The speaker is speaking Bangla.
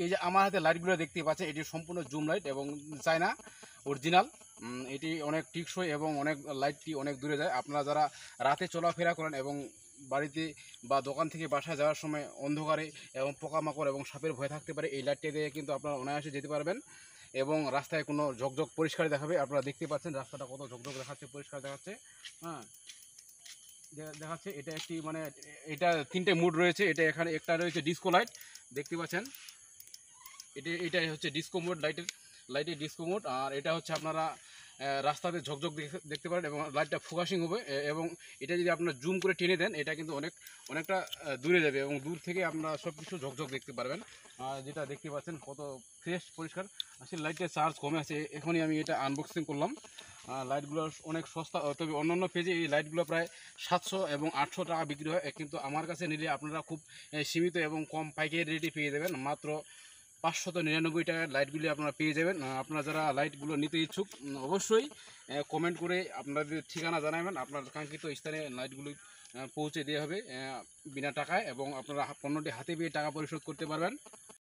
এই যে আমার হাতে লাইটগুলো দেখতে পাচ্ছেন, এটি সম্পূর্ণ জুম লাইট এবং চায়না অরিজিনাল। এটি অনেক টিকসই এবং অনেক লাইটটি অনেক দূরে যায়। আপনারা যারা রাতে চলাফেরা করেন এবং বাড়িতে বা দোকান থেকে বাসায় যাওয়ার সময় অন্ধকারে এবং পোকামাকড় এবং সাপের ভয় থাকতে পারে, এই লাইটটি দিয়ে কিন্তু আপনারা অনায়াসে যেতে পারবেন এবং রাস্তায় কোনো ঝকঝক পরিষ্কার দেখাবে। আপনারা দেখতে পাচ্ছেন রাস্তাটা কত ঝকঝক দেখাচ্ছে, পরিষ্কার দেখাচ্ছে। হ্যাঁ, দেখাচ্ছে। এটা একটি মানে এটা 3টে মুড রয়েছে। এটা এখানে একটা রয়েছে ডিস্কো লাইট, দেখতে পাচ্ছেন। এটা হচ্ছে ডিস্কো মোড, লাইটের ডিস্কো মোড। আর এটা হচ্ছে আপনারা রাস্তাতে ঝকঝক দেখতে পারেন এবং লাইটটা ফোকাসিং হবে। এবং এটা যদি আপনারা জুম করে টেনে দেন, এটা কিন্তু অনেকটা দূরে যাবে এবং দূর থেকে আপনারা সব কিছু ঝকঝক দেখতে পারবেন। আর যেটা দেখতে পাচ্ছেন কত ফ্রেশ পরিষ্কার। আসলে লাইটের চার্জ কমে আছে, এখনই আমি এটা আনবক্সিং করলাম। লাইটগুলো অনেক সস্তা, তবে অন্যান্য পেজে এই লাইটগুলো প্রায় 700 এবং 800 টাকা বিক্রি হয়, কিন্তু আমার কাছে নিলে আপনারা খুব সীমিত এবং কম পাইকারি রেটে পেয়ে যাবেন। মাত্র 599 টাকার লাইটগুলি আপনারা পেয়ে যাবেন। আপনারা যারা লাইটগুলো নিতে ইচ্ছুক অবশ্যই কমেন্ট করে আপনাদের ঠিকানা জানাবেন। আপনার কাঙ্ক্ষিত স্থানে লাইটগুলি পৌঁছে দেওয়া হবে বিনা টাকায় এবং আপনারা পণ্যটি হাতে পেয়ে টাকা পরিশোধ করতে পারবেন।